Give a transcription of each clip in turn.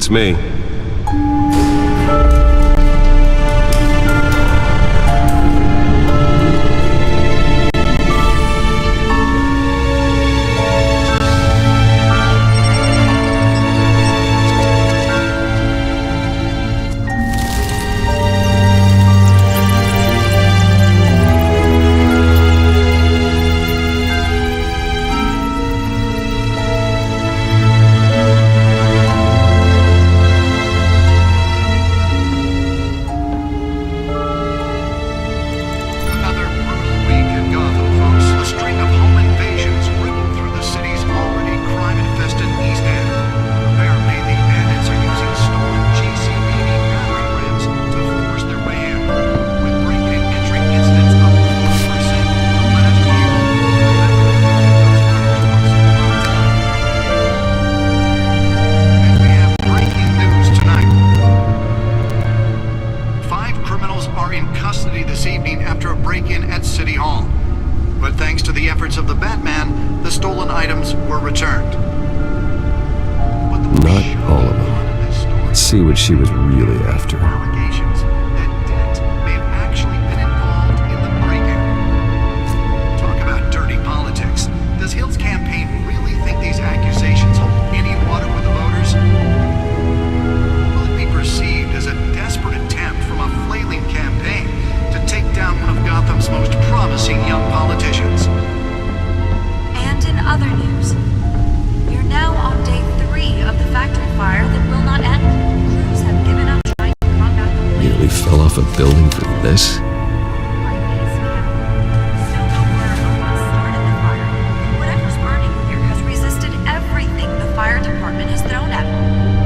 Beats me. See what she was really after. Allegations that Dent may have actually been involved in the break-in. Talk about dirty politics. Does Hill's campaign really think these accusations hold any water with the voters? Will it be perceived as a desperate attempt from a flailing campaign to take down one of Gotham's most promising young politicians? And in other news, you're now on day 3 of the factory fire that will not end. Nearly fell off a building for this? Whatever's burning here has resisted everything the fire department has thrown at it.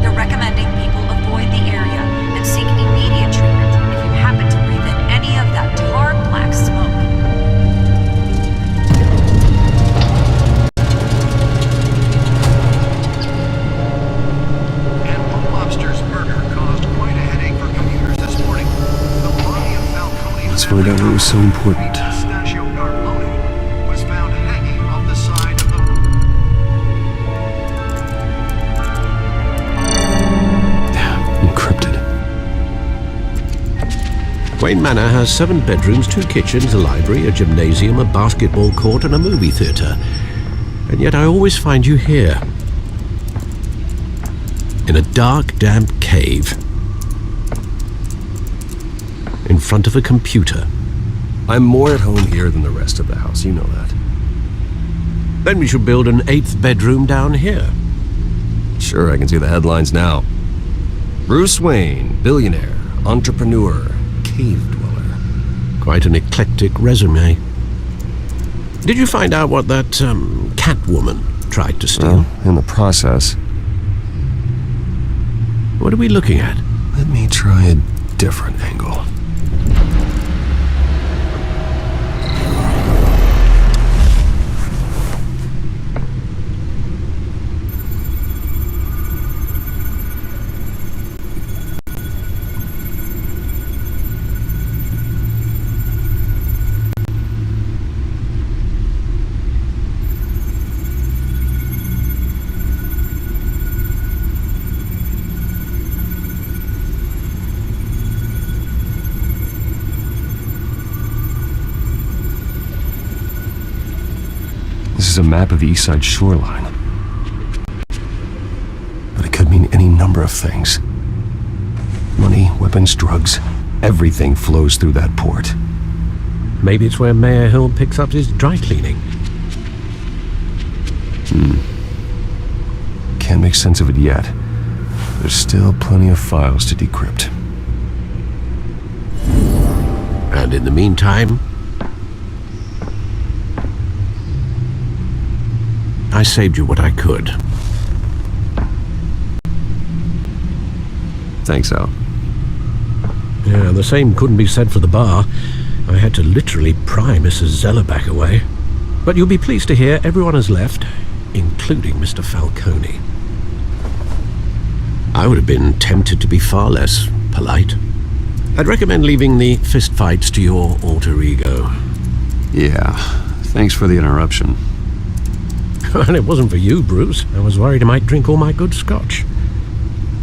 They're recommending people avoid the area and seek immediate treatment if you happen to breathe in any of that tar black smoke. Let's find out what was so important. Was found hanging off the side of the... Encrypted. Wayne Manor has 7 bedrooms, 2 kitchens, a library, a gymnasium, a basketball court, and a movie theatre. And yet I always find you here. In a dark, damp cave. In front of a computer. I'm more at home here than the rest of the house, you know that. Then we should build an 8th bedroom down here. Sure, I can see the headlines now. Bruce Wayne, billionaire, entrepreneur, cave dweller. Quite an eclectic resume. Did you find out what that, Catwoman tried to steal? Well, in the process. What are we looking at? Let me try a different angle. This is a map of the East Side shoreline. But it could mean any number of things. Money, weapons, drugs, everything flows through that port. Maybe it's where Mayor Hill picks up his dry cleaning. Can't make sense of it yet. There's still plenty of files to decrypt. And in the meantime, I saved you what I could. Thanks, Al. Yeah, the same couldn't be said for the bar. I had to literally pry Mrs. Zellerback away. But you'll be pleased to hear everyone has left, including Mr. Falcone. I would have been tempted to be far less polite. I'd recommend leaving the fistfights to your alter ego. Yeah, thanks for the interruption. And it wasn't for you, Bruce. I was worried I might drink all my good scotch.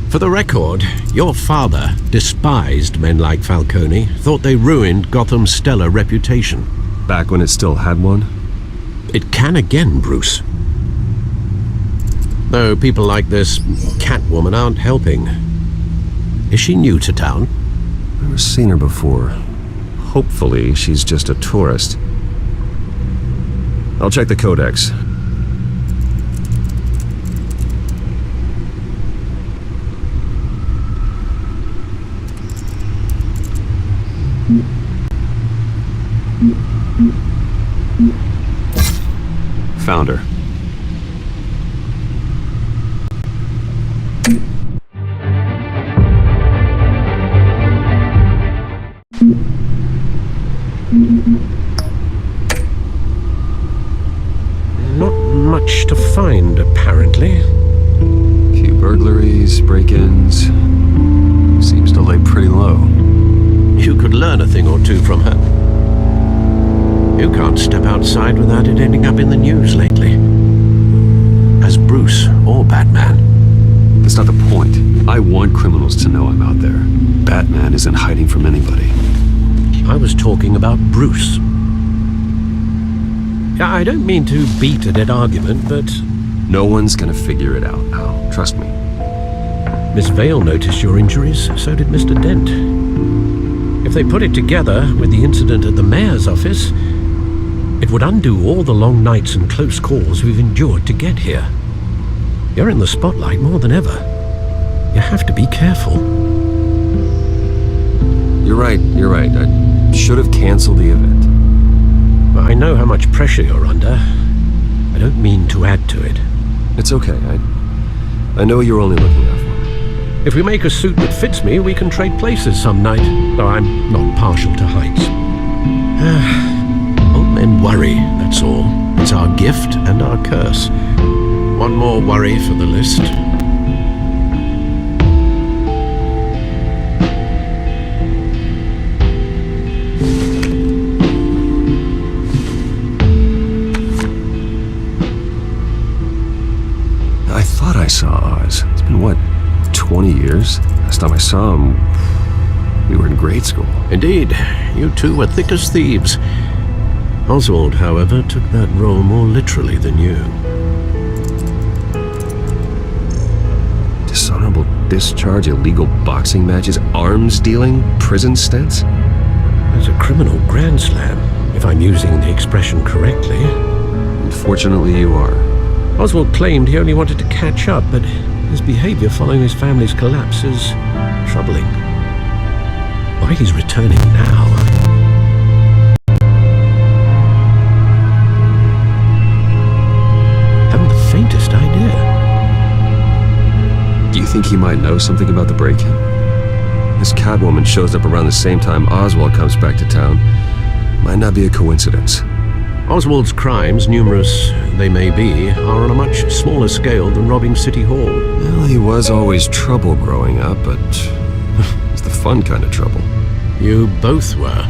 For the record, your father despised men like Falcone, thought they ruined Gotham's stellar reputation. Back when it still had one? It can again, Bruce. Though people like this Catwoman aren't helping. Is she new to town? I've never seen her before. Hopefully, she's just a tourist. I'll check the codex. Found her. Not much to find, apparently. Few burglaries, break-ins. Seems to lay pretty low. You could learn a thing or two from her. You can't step outside without it ending up in the news lately. As Bruce or Batman. That's not the point. I want criminals to know I'm out there. Batman isn't hiding from anybody. I was talking about Bruce. I don't mean to beat a dead argument, but No one's gonna figure it out now. Trust me. Miss Vale noticed your injuries, so did Mr. Dent. If they put it together with the incident at the mayor's office, it would undo all the long nights and close calls we've endured to get here. You're in the spotlight more than ever. You have to be careful. You're right. I should have canceled the event. I know how much pressure you're under. I don't mean to add to it. It's okay. I know you're only looking out for me. If we make a suit that fits me, we can trade places some night, though I'm not partial to heights. Old men worry, that's all. It's our gift and our curse. One more worry for the list. I thought I saw Oz. It's been, what, 20 years? Last time I saw him, we were in grade school. Indeed, you two were thick as thieves. Oswald, however, took that role more literally than you. Dishonorable discharge, illegal boxing matches, arms dealing, prison stints? That's a criminal grand slam, if I'm using the expression correctly. Unfortunately, you are. Oswald claimed he only wanted to catch up, but his behavior following his family's collapse is troubling. Why he's returning now, I haven't the faintest idea. Do you think he might know something about the break-in? This Catwoman shows up around the same time Oswald comes back to town. Might not be a coincidence. Oswald's crimes, numerous they may be, are on a much smaller scale than robbing City Hall. Well, he was always trouble growing up, but it's the fun kind of trouble. You both were.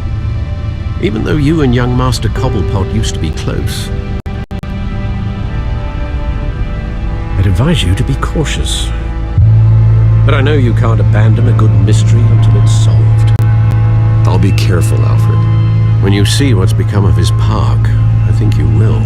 Even though you and young Master Cobblepot used to be close. I'd advise you to be cautious. But I know you can't abandon a good mystery until it's solved. I'll be careful, Alfred. When you see what's become of his park, I think you will.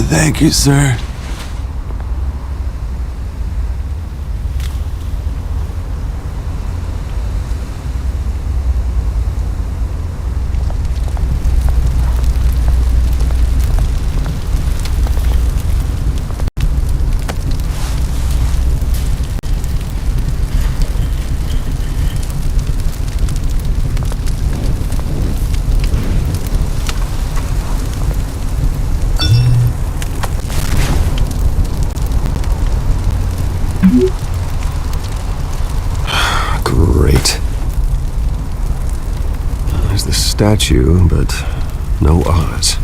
Thank you, sir. Great. There's the statue, but no Oz.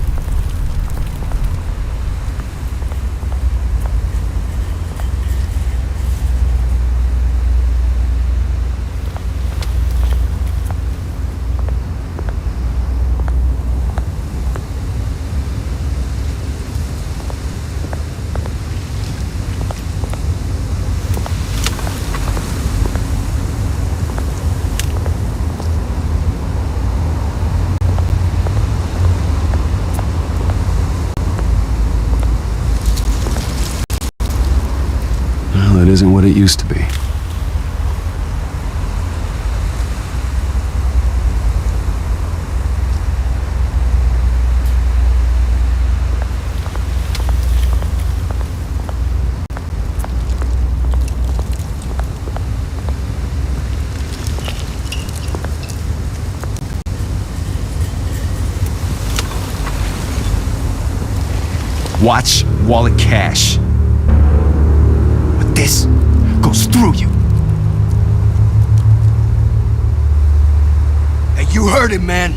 Well, it isn't what it used to be. Watch wallet cash. But this goes through you. Hey, you heard him, man.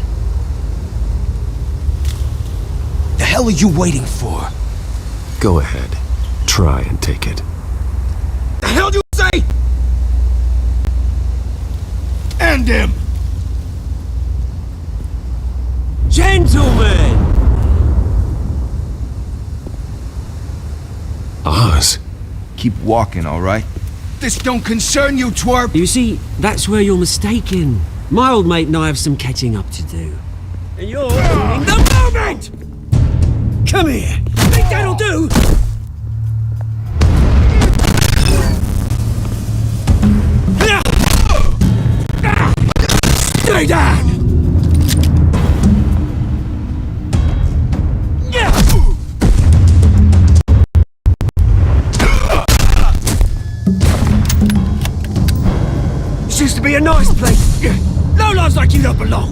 The hell are you waiting for? Go ahead. Try and take it. The hell do you say? End him! Gentlemen! Oz? Keep walking, all right? This don't concern you, twerp! You see, that's where you're mistaken. My old mate and I have some catching up to do. And you're ruining the moment! Come here! Think that'll do? Stay down! This used to be a nice place. No lives like you don't belong.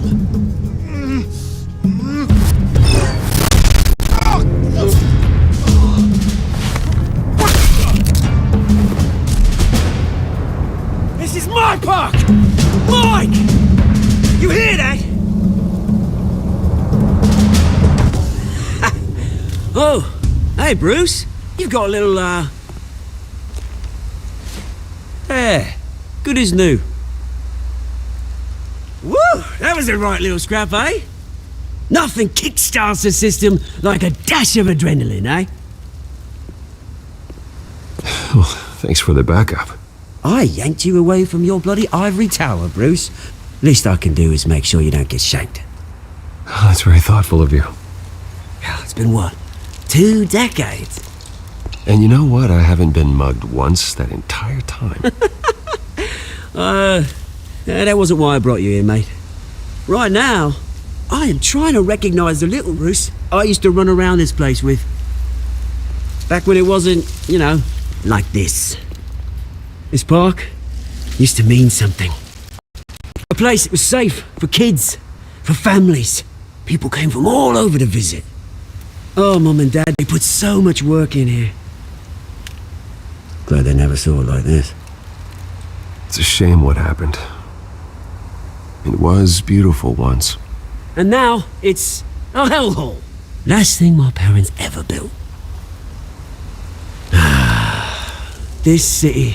This is my park! Mine! You hear that? Oh, hey Bruce. You've got a little, There. Good as new. Woo! That was a right little scrap, eh? Nothing kickstarts the system like a dash of adrenaline, eh? Well, thanks for the backup. I yanked you away from your bloody ivory tower, Bruce. Least I can do is make sure you don't get shanked. Oh, that's very thoughtful of you. It's been what? 2 decades? And you know what? I haven't been mugged once that entire time. That wasn't why I brought you here, mate. Right now, I am trying to recognize the little Bruce I used to run around this place with. Back when it wasn't, you know, like this. This park used to mean something. A place that was safe for kids, for families. People came from all over to visit. Oh, Mum and Dad, they put so much work in here. Glad they never saw it like this. It's a shame what happened. It was beautiful once. And now, it's a hellhole. Last thing my parents ever built. This city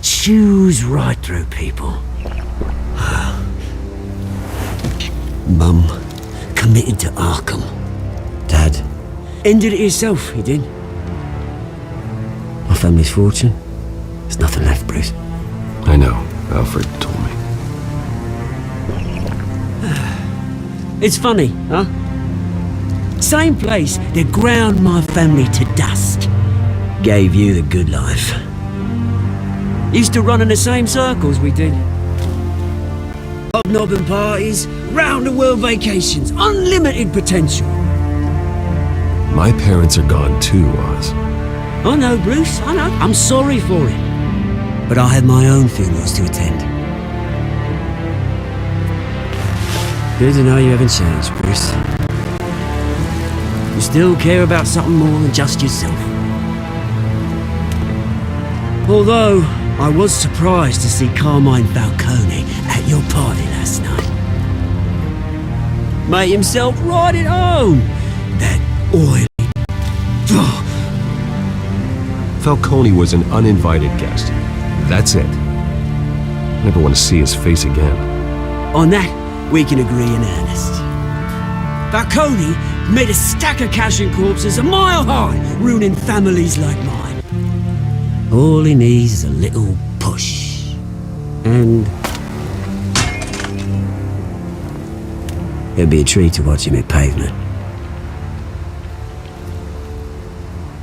chews right through people. Mum committed to Arkham. Dad ended it himself, he did. My family's fortune, there's nothing left, Bruce. I know. Alfred told me. It's funny, huh? Same place that ground my family to dust gave you the good life. Used to run in the same circles we did. Hobnobbing parties, round-the-world vacations, unlimited potential. My parents are gone too, Oz. I know, Bruce, I know. I'm sorry for it. But I have my own funerals to attend. Good to know you haven't changed, Bruce. You still care about something more than just yourself. Although, I was surprised to see Carmine Falcone at your party last night. Made himself right at home. That oily... Falcone was an uninvited guest. That's it. Never want to see his face again. On that, we can agree in earnest. Falcone made a stack of cash and corpses a mile high, ruining families like mine. All he needs is a little push. And... it'd be a treat to watch him hit pavement.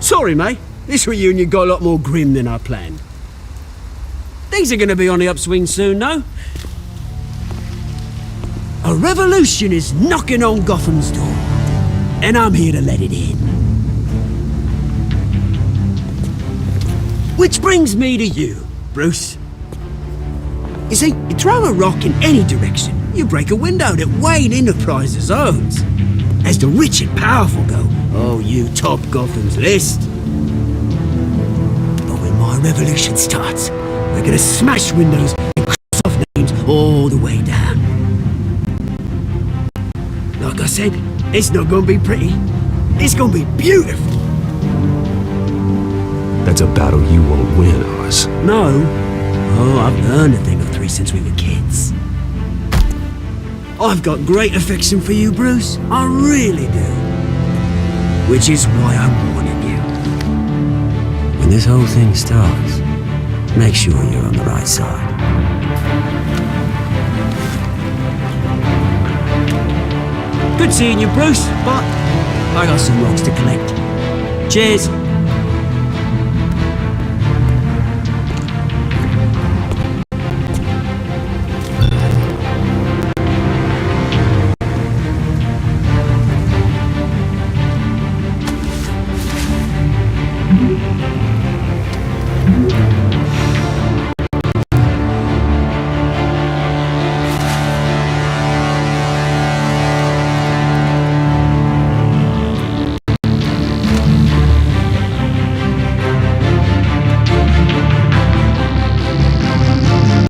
Sorry, mate. This reunion got a lot more grim than I planned. Things are going to be on the upswing soon, no? A revolution is knocking on Gotham's door, and I'm here to let it in. Which brings me to you, Bruce. You see, you throw a rock in any direction, you break a window that Wayne Enterprises owns. As the rich and powerful go, oh, you top Gotham's list. But when my revolution starts, we're gonna smash windows and cross off names all the way down. Like I said, it's not gonna be pretty. It's gonna be beautiful. That's a battle you won't win, Oz. No. Oh, I've learned a thing or three since we were kids. I've got great affection for you, Bruce. I really do. Which is why I'm warning you. When this whole thing starts, make sure you're on the right side. Good seeing you, Bruce, but I got some rocks to collect. Cheers.